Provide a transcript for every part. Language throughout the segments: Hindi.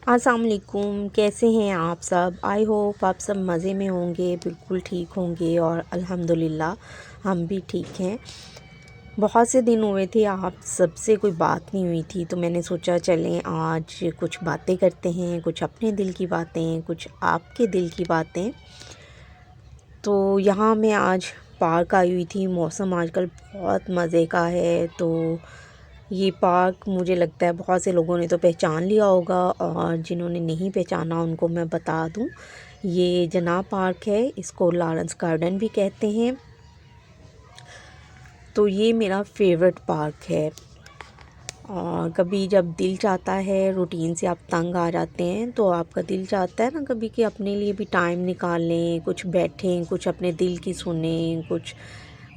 अस्सलाम वालेकुम, कैसे हैं आप सब। आई होप आप सब मज़े में होंगे, बिल्कुल ठीक होंगे और अल्हम्दुलिल्लाह हम भी ठीक हैं। बहुत से दिन हुए थे आप सबसे कोई बात नहीं हुई थी, तो मैंने सोचा चलें आज कुछ बातें करते हैं, कुछ अपने दिल की बातें, कुछ आपके दिल की बातें। तो यहाँ मैं आज पार्क आई हुई थी। मौसम आजकल बहुत मज़े का है, तो ये पार्क मुझे लगता है बहुत से लोगों ने तो पहचान लिया होगा, और जिन्होंने नहीं पहचाना उनको मैं बता दूँ, ये जनाब पार्क है, इसको लॉरेंस गार्डन भी कहते हैं। तो ये मेरा फेवरेट पार्क है। और कभी जब दिल चाहता है, रूटीन से आप तंग आ जाते हैं, तो आपका दिल चाहता है ना कभी कि अपने लिए भी टाइम निकाल लें, कुछ बैठें, कुछ अपने दिल की सुनें, कुछ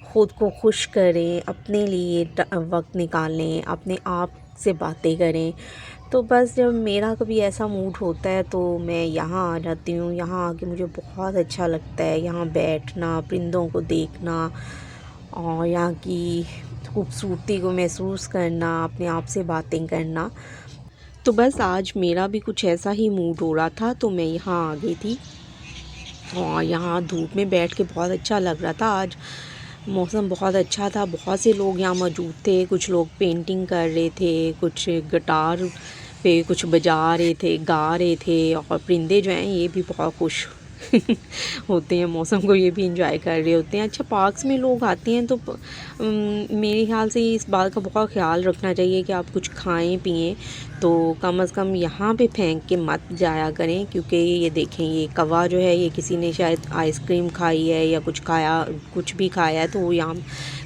ख़ुद को खुश करें, अपने लिए वक्त निकालें, अपने आप से बातें करें। तो बस जब मेरा कभी ऐसा मूड होता है तो मैं यहाँ आ जाती हूँ। यहाँ आके मुझे बहुत अच्छा लगता है, यहाँ बैठना, परिंदों को देखना और यहाँ की खूबसूरती को महसूस करना, अपने आप से बातें करना। तो बस आज मेरा भी कुछ ऐसा ही मूड हो रहा था, तो मैं यहाँ आ गई थी और यहाँ धूप में बैठ के बहुत अच्छा लग रहा था। आज मौसम बहुत अच्छा था, बहुत से लोग यहाँ मौजूद थे। कुछ लोग पेंटिंग कर रहे थे, कुछ गिटार पे कुछ बजा रहे थे, गा रहे थे, और परिंदे जो हैं ये भी बहुत खुश होते हैं, मौसम को ये भी इंजॉय कर रहे होते हैं। अच्छा, पार्क्स में लोग आते हैं तो मेरे ख्याल से इस बात का बहुत ख्याल रखना चाहिए कि आप कुछ खाएं पिएं तो कम से कम यहाँ पे फेंक के मत जाया करें, क्योंकि ये देखें, ये कौवा जो है, ये किसी ने शायद आइसक्रीम खाई है या कुछ खाया, कुछ भी खाया है, तो वो यहाँ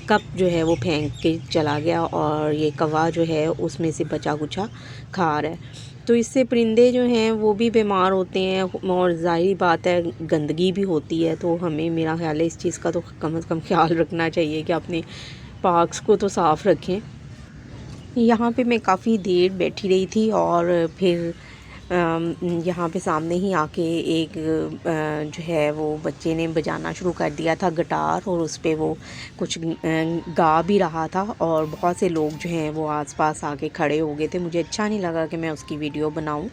कप जो है वो फेंक के चला गया और ये कौवा जो है उसमें से बचा कुचा खा रहा है। तो इससे परिंदे जो हैं वो भी बीमार होते हैं, और ज़ाहिर बात है गंदगी भी होती है। तो हमें, मेरा ख्याल है, इस चीज़ का तो कम से कम ख्याल रखना चाहिए कि अपने पार्क्स को तो साफ़ रखें। यहाँ पे मैं काफ़ी देर बैठी रही थी और फिर यहाँ पे सामने ही आके एक जो है वो बच्चे ने बजाना शुरू कर दिया था गिटार, और उस पे वो कुछ गा भी रहा था, और बहुत से लोग जो हैं वो आसपास आके खड़े हो गए थे। मुझे अच्छा नहीं लगा कि मैं उसकी वीडियो बनाऊं।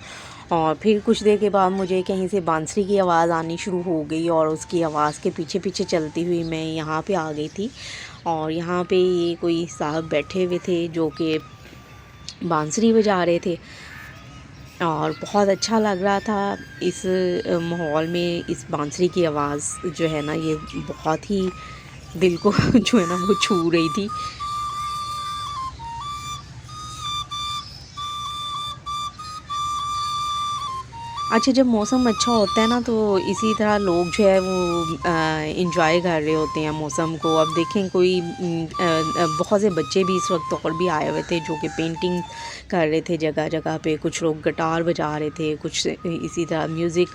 और फिर कुछ देर के बाद मुझे कहीं से बांसुरी की आवाज़ आनी शुरू हो गई, और उसकी आवाज़ के पीछे पीछे चलती हुई मैं यहाँ पे आ गई थी। और यहाँ पे ये कोई साहब बैठे हुए थे जो कि बांसुरी बजा रहे थे, और बहुत अच्छा लग रहा था इस माहौल में। इस बांसुरी की आवाज़ जो है ना, ये बहुत ही दिल को जो है ना वो छू रही थी। अच्छा, जब मौसम अच्छा होता है ना, तो इसी तरह लोग जो है वो इंजॉय कर रहे होते हैं मौसम को। अब देखें, कोई बहुत से बच्चे भी इस वक्त और भी आए हुए थे जो कि पेंटिंग कर रहे थे जगह जगह पे। कुछ लोग गिटार बजा रहे थे, कुछ इसी तरह म्यूज़िक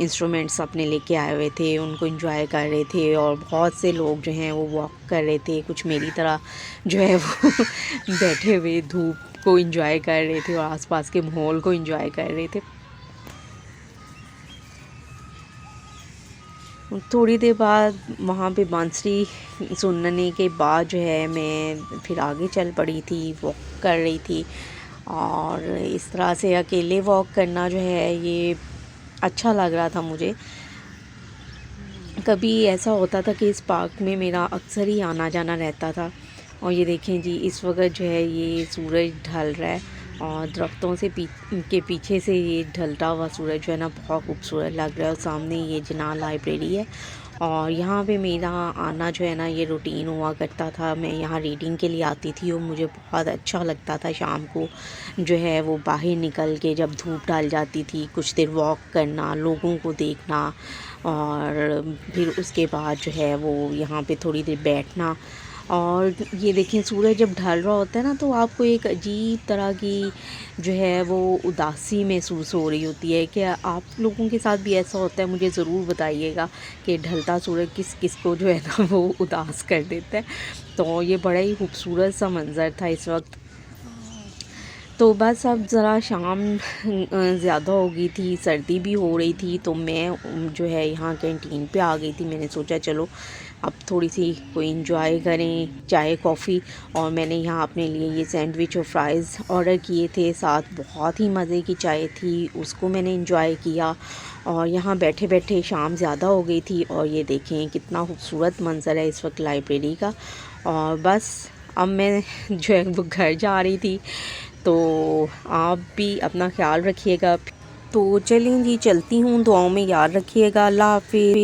इंस्ट्रूमेंट्स अपने लेके आए हुए थे, उनको इंजॉय कर रहे थे। और बहुत से लोग जो हैं वो वॉक कर रहे थे, कुछ मेरी तरह जो है वो बैठे हुए धूप को इंजॉय कर रहे थे और आसपास के माहौल को इंजॉय कर रहे थे। थोड़ी देर बाद वहाँ पे बांसुरी सुनने के बाद जो है मैं फिर आगे चल पड़ी थी, वॉक कर रही थी। और इस तरह से अकेले वॉक करना जो है ये अच्छा लग रहा था मुझे। कभी ऐसा होता था कि इस पार्क में मेरा अक्सर ही आना जाना रहता था। और ये देखें जी, इस वक्त जो है ये सूरज ढल रहा है, और दरख्तों से के पीछे से ये ढलता हुआ सूरज जो है ना बहुत खूबसूरत लग रहा है। और सामने ये जिन्ना लाइब्रेरी है, और यहाँ पे मेरा आना जो है ना ये रूटीन हुआ करता था। मैं यहाँ रीडिंग के लिए आती थी और मुझे बहुत अच्छा लगता था शाम को जो है वो बाहर निकल के, जब धूप ढल जाती थी, कुछ देर वॉक करना, लोगों को देखना, और फिर उसके बाद जो है वो यहाँ पे थोड़ी देर बैठना। और ये देखें, सूरज जब ढल रहा होता है ना, तो आपको एक अजीब तरह की जो है वो उदासी महसूस हो रही होती है। क्या आप लोगों के साथ भी ऐसा होता है? मुझे ज़रूर बताइएगा कि ढलता सूरज किस किस को जो है ना वो उदास कर देता है। तो ये बड़ा ही खूबसूरत सा मंज़र था इस वक्त। तो बस अब ज़रा शाम ज़्यादा हो गई थी, सर्दी भी हो रही थी, तो मैं जो है यहाँ कैंटीन पे आ गई थी। मैंने सोचा चलो अब थोड़ी सी कोई इंजॉय करें, चाय कॉफ़ी। और मैंने यहाँ अपने लिए ये सैंडविच और फ्राइज़ ऑर्डर किए थे, साथ बहुत ही मज़े की चाय थी, उसको मैंने इंजॉय किया। और यहाँ बैठे बैठे शाम ज़्यादा हो गई थी, और ये देखें कितना खूबसूरत मंज़र है इस वक्त लाइब्रेरी का। और बस अब मैं जो है वो घर जा रही थी, तो आप भी अपना ख्याल रखिएगा। तो चलें जी, चलती हूँ, दुआओं में याद रखिएगा। अल्लाह हाफ़िज़।